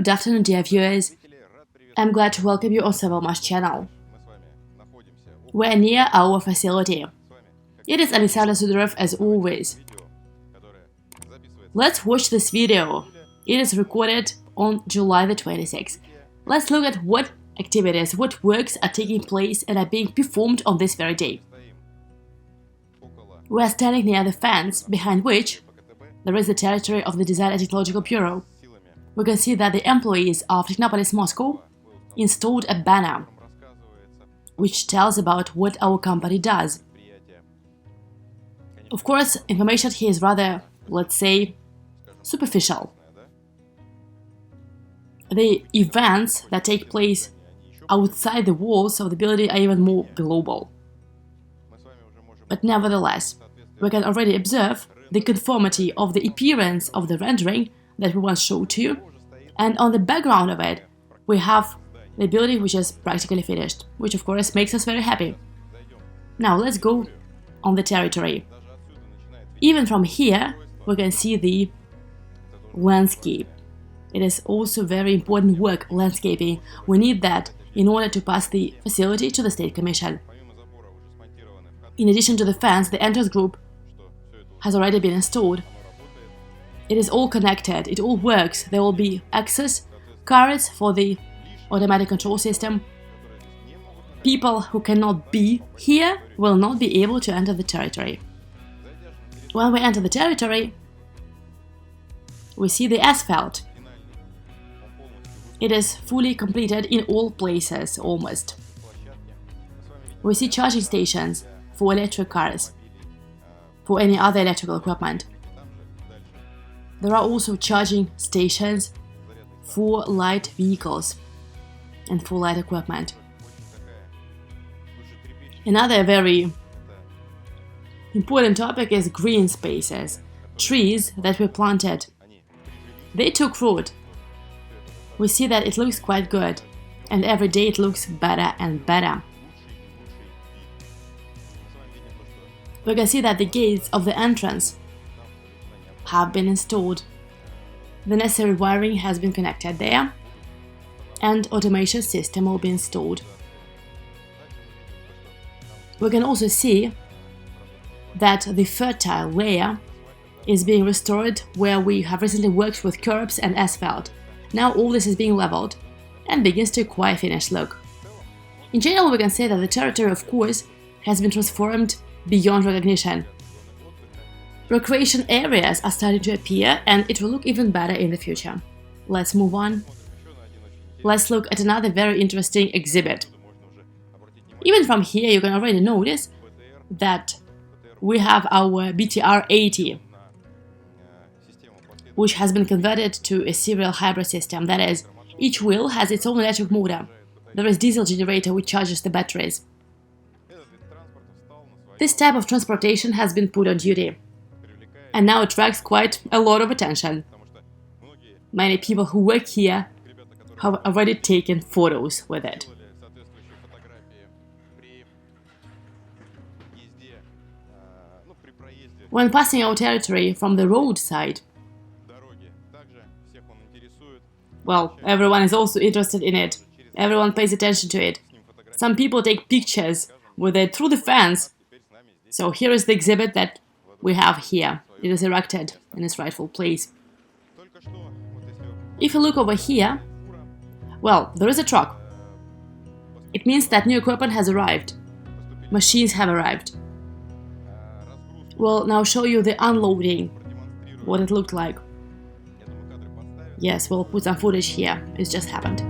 Good afternoon, dear viewers. I'm glad to welcome you on Sovelmash channel. We're near our facility. It is Alexander Sudarev as always. Let's watch this video. It is recorded on July the 26th. Let's look at what activities, what works are taking place and are being performed on this very day. We are standing near the fence, behind which there is the territory of the Design and Technological Bureau. We can see that the employees of Technopolis Moscow installed a banner which tells about what our company does. Of course, information here is rather, let's say, superficial. The events that take place outside the walls of the building are even more global. But nevertheless, we can already observe the conformity of the appearance of the rendering that we once showed to you, and on the background of it, we have the building which is practically finished, which of course makes us very happy. Now let's go on the territory. Even from here, we can see the landscape. It is also very important work, landscaping. We need that in order to pass the facility to the State Commission. In addition to the fence, the entrance group has already been installed. It is all connected, it all works. There will be access cards for the automatic control system. People who cannot be here will not be able to enter the territory. When we enter the territory, we see the asphalt. It is fully completed in all places, almost. We see charging stations for electric cars, for any other electrical equipment. There are also charging stations for light vehicles and for light equipment. Another very important topic is green spaces, trees that were planted. They took root. We see that it looks quite good, and every day it looks better and better. We can see that the gates of the entrance have been installed. The necessary wiring has been connected there, and automation system will be installed. We can also see that the fertile layer is being restored where we have recently worked with curbs and asphalt. Now all this is being leveled and begins to acquire a finished look. In general, we can say that the territory, of course, has been transformed beyond recognition. Recreation areas are starting to appear, and it will look even better in the future. Let's move on. Let's look at another very interesting exhibit. Even from here, you can already notice that we have our BTR-80, which has been converted to a serial hybrid system. That is, each wheel has its own electric motor. There is a diesel generator which charges the batteries. This type of transportation has been put on duty, and now attracts quite a lot of attention. Many people who work here have already taken photos with it. When passing our territory from the roadside, well, everyone is also interested in it. Everyone pays attention to it. Some people take pictures with it through the fence. So here is the exhibit that we have here. It is erected in its rightful place. If you look over here, well, there is a truck. It means that new equipment has arrived. Machines have arrived. We'll now show you the unloading, what it looked like. Yes, we'll put some footage here. It's just happened.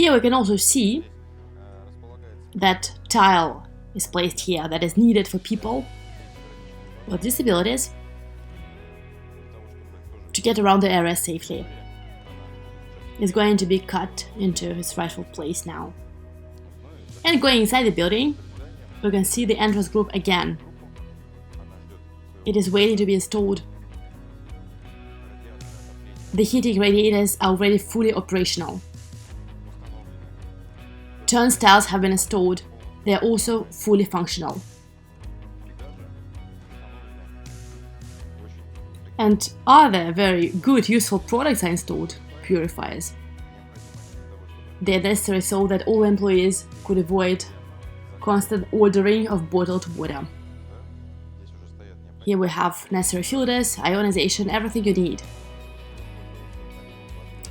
Here we can also see that tile is placed here that is needed for people with disabilities to get around the area safely. It's going to be cut into its rightful place now. And going inside the building, we can see the entrance group again. It is waiting to be installed. The heating radiators are already fully operational. Turnstiles have been installed. They are also fully functional. And other very good, useful products are installed, purifiers. They are necessary so that all employees could avoid constant ordering of bottled water. Here we have necessary filters, ionization, everything you need.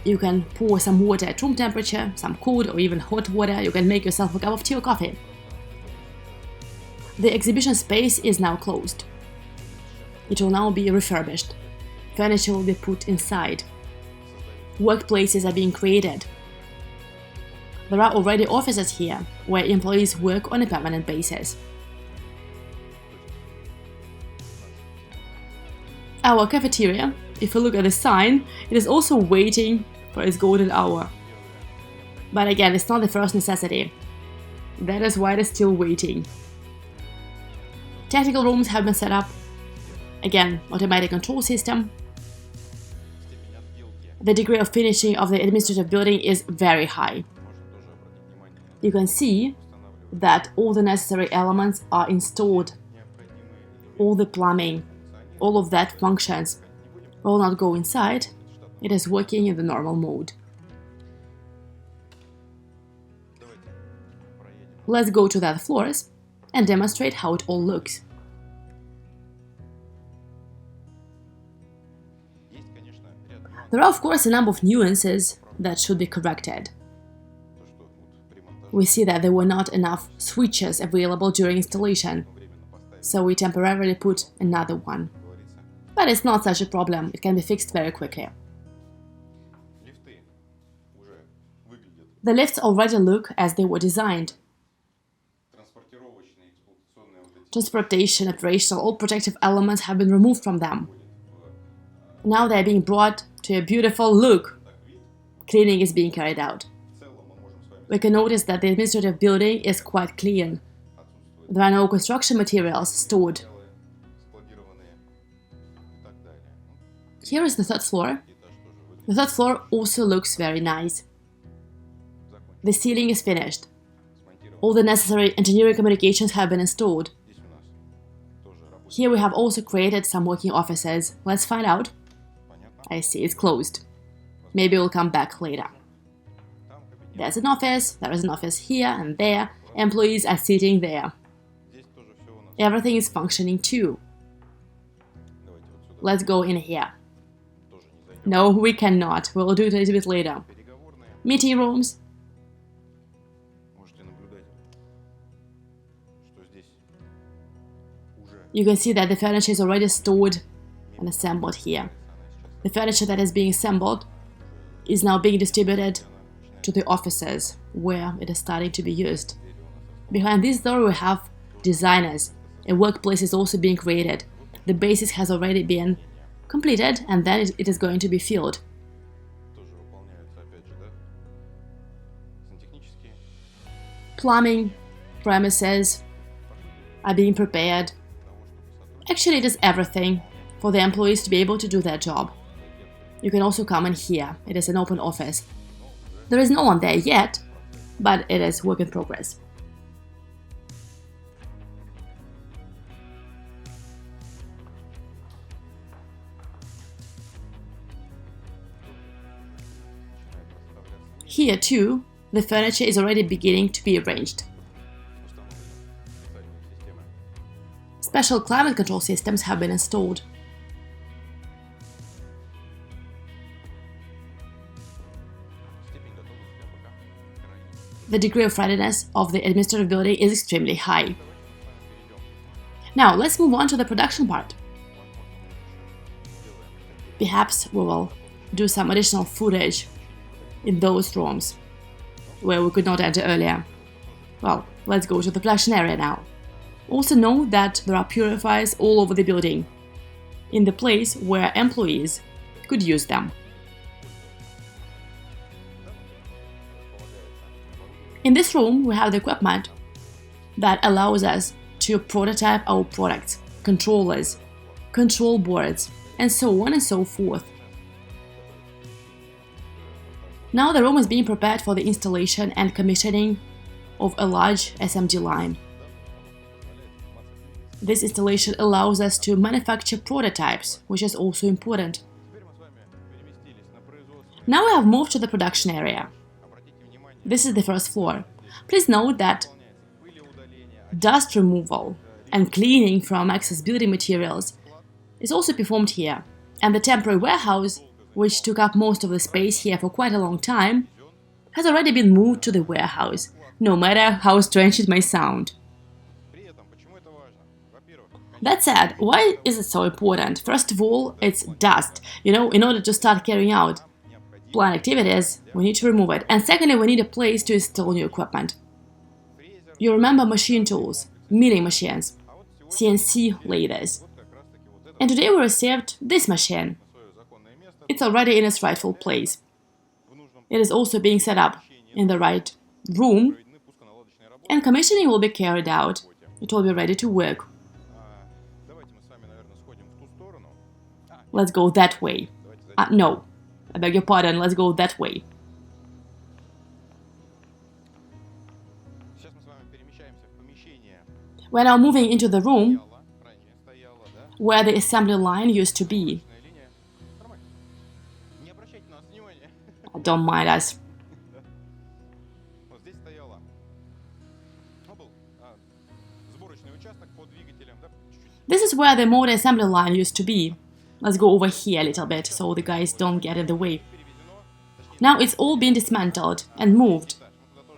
You can pour some water at room temperature, some cold or even hot water. You can make yourself a cup of tea or coffee. The exhibition space is now closed. It will now be refurbished. Furniture will be put inside. Workplaces are being created. There are already offices here, where employees work on a permanent basis. Our cafeteria, if you look at the sign, it is also waiting for its golden hour. But again, it's not the first necessity. That is why it is still waiting. Technical rooms have been set up. Again, automatic control system. The degree of finishing of the administrative building is very high. You can see that all the necessary elements are installed. All the plumbing, all of that functions. Will not go inside. It is working in the normal mode. Let's go to the other floors and demonstrate how it all looks. There are, of course, a number of nuances that should be corrected. We see that there were not enough switches available during installation, so we temporarily put another one. But it's not such a problem, it can be fixed very quickly. The lifts already look as they were designed. Transportation, operational, all protective elements have been removed from them. Now they are being brought to a beautiful look. Cleaning is being carried out. We can notice that the administrative building is quite clean. There are no construction materials stored. Here is the third floor. The third floor also looks very nice. The ceiling is finished. All the necessary engineering communications have been installed. Here we have also created some working offices. Let's find out. I see, it's closed. Maybe we'll come back later. There's an office, there is an office here and there. Employees are sitting there. Everything is functioning too. Let's go in here. No, we cannot. We'll do it a little bit later. Meeting rooms. You can see that the furniture is already stored and assembled here. The furniture that is being assembled is now being distributed to the offices where it is starting to be used. Behind this door we have designers. A workplace is also being created. The basis has already been completed and then it is going to be filled. Plumbing, premises are being prepared. Actually, it is everything for the employees to be able to do their job. You can also come in here. It is an open office. There is no one there yet, but it is work in progress. Here too, the furniture is already beginning to be arranged. Special climate control systems have been installed. The degree of readiness of the administrative building is extremely high. Now, let's move on to the production part. Perhaps we will do some additional footage in those rooms. where we could not enter earlier. Well, let's go to the production area now. Also note that there are purifiers all over the building, in the place where employees could use them. In this room, we have the equipment that allows us to prototype our products, controllers, control boards, and so on and so forth. Now the room is being prepared for the installation and commissioning of a large SMD line. This installation allows us to manufacture prototypes, which is also important. Now we have moved to the production area. This is the first floor. Please note that dust removal and cleaning from excess building materials is also performed here, and the temporary warehouse, which took up most of the space here for quite a long time, has already been moved to the warehouse, no matter how strange it may sound. That said, why is it so important? First of all, it's dust. In order to start carrying out plant activities, we need to remove it. And secondly, we need a place to install new equipment. You remember machine tools, milling machines, CNC lathes. And today we received this machine. It's already in its rightful place. It is also being set up in the right room, and commissioning will be carried out. It will be ready to work. Let's go that way. No, I beg your pardon, let's go that way. We're now moving into the room where the assembly line used to be. Don't mind us. This is where the motor assembly line used to be. Let's go over here a little bit, so the guys don't get in the way. Now it's all been dismantled and moved,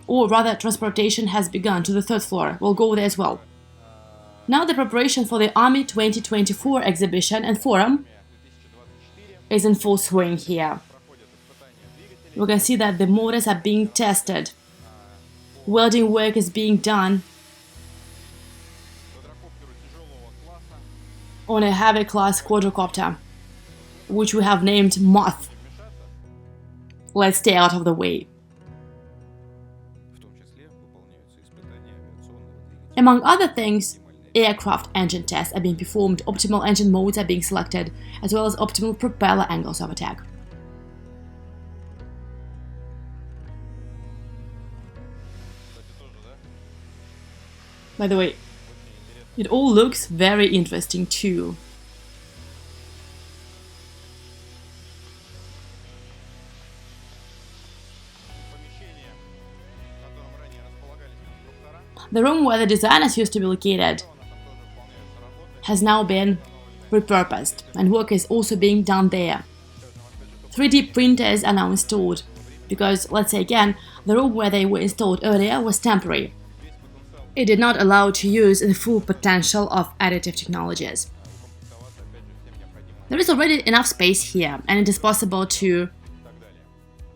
or rather transportation has begun to the third floor. We'll go there as well. Now the preparation for the Army 2024 exhibition and forum is in full swing here. We can see that the motors are being tested. Welding work is being done on a heavy class quadricopter, which we have named Moth. Let's stay out of the way. Among other things, aircraft engine tests are being performed, optimal engine modes are being selected, as well as optimal propeller angles of attack. By the way, it all looks very interesting too. The room where the designers used to be located has now been repurposed, and work is also being done there. 3D printers are now installed, because, let's say again, the room where they were installed earlier was temporary. It did not allow to use the full potential of additive technologies. There is already enough space here, and it is possible to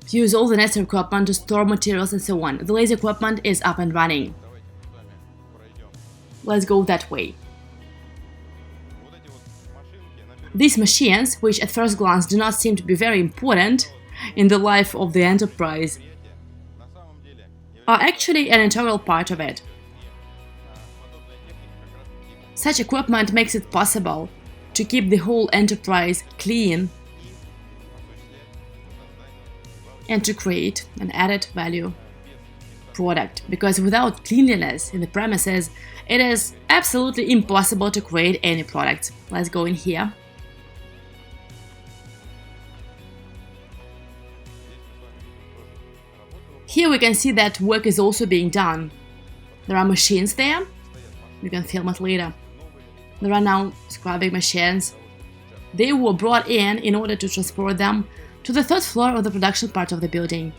use all the necessary equipment to store materials and so on. The laser equipment is up and running. Let's go that way. These machines, which at first glance do not seem to be very important in the life of the enterprise, are actually an integral part of it. Such equipment makes it possible to keep the whole enterprise clean and to create an added value product, because without cleanliness in the premises, it is absolutely impossible to create any product. Let's go in here. Here we can see that work is also being done. There are machines there. You can film it later. There are now scrubbing machines. They were brought in order to transport them to the third floor of the production part of the building.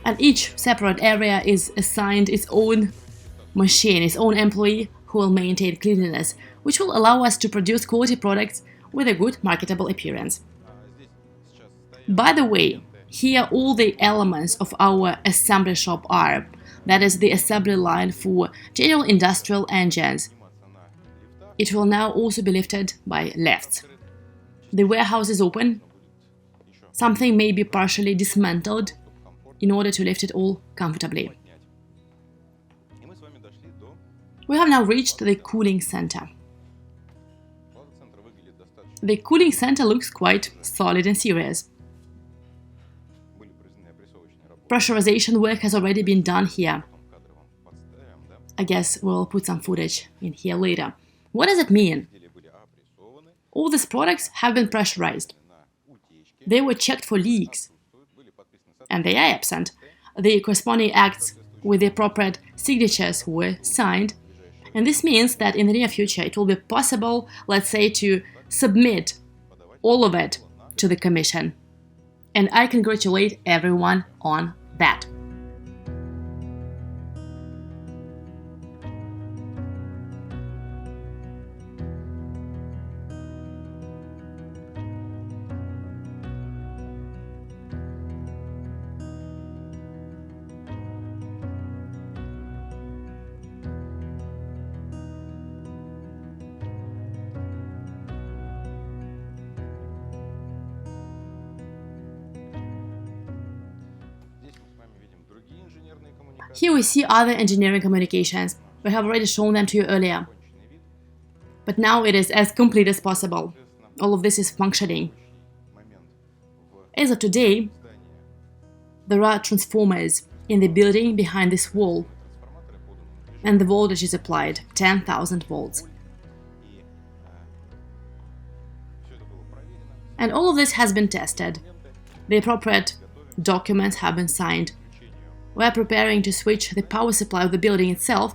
And each separate area is assigned its own machine, its own employee who will maintain cleanliness, which will allow us to produce quality products with a good marketable appearance. By the way, Here all the elements of our assembly shop are, that is the assembly line for general industrial engines. It will now also be lifted by lifts. The warehouse is open. Something may be partially dismantled in order to lift it all comfortably. We have now reached the cooling center. The cooling center looks quite solid and serious. Pressurization work has already been done here. I guess we'll put some footage in here later. What does it mean? All these products have been pressurized. They were checked for leaks, and they are absent. The corresponding acts with the appropriate signatures were signed, and this means that in the near future it will be possible, let's say, to submit all of it to the Commission. And I congratulate everyone on that. Here we see other engineering communications. We have already shown them to you earlier. But now it is as complete as possible. All of this is functioning. As of today, there are transformers in the building behind this wall, and the voltage is applied, 10,000 volts. And all of this has been tested. The appropriate documents have been signed. We are preparing to switch the power supply of the building itself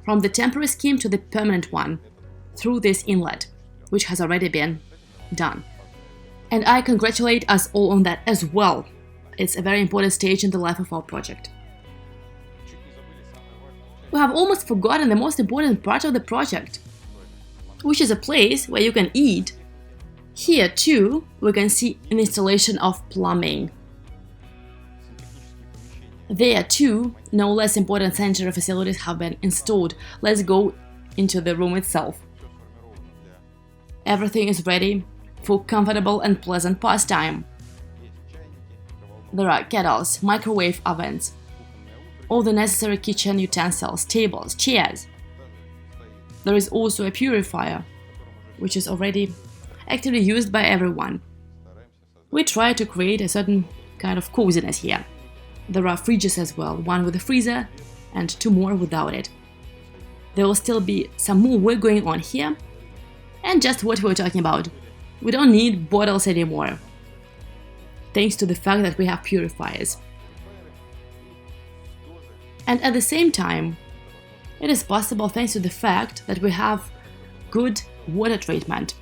from the temporary scheme to the permanent one through this inlet, which has already been done. And I congratulate us all on that as well. It's a very important stage in the life of our project. We have almost forgotten the most important part of the project, which is a place where you can eat. Here too, we can see an installation of plumbing. There too, no less important sanitary facilities have been installed. Let's go into the room itself. Everything is ready for comfortable and pleasant pastime. There are kettles, microwave ovens, all the necessary kitchen utensils, tables, chairs. There is also a purifier, which is already actively used by everyone. We try to create a certain kind of coziness here. There are fridges as well, one with a freezer and two more without it. There will still be some more work going on here. And just what we were talking about, we don't need bottles anymore, thanks to the fact that we have purifiers. And at the same time, it is possible thanks to the fact that we have good water treatment,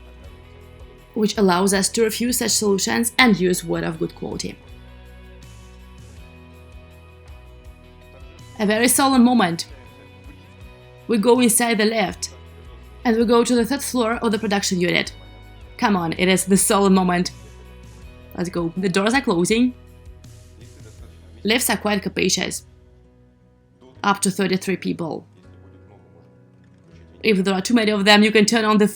which allows us to refuse such solutions and use water of good quality. A very solemn moment. We go inside the lift and we go to the third floor of the production unit. Come on, it is the solemn moment. Let's go. The doors are closing. Lifts are quite capacious. Up to 33 people. If there are too many of them, you can turn on the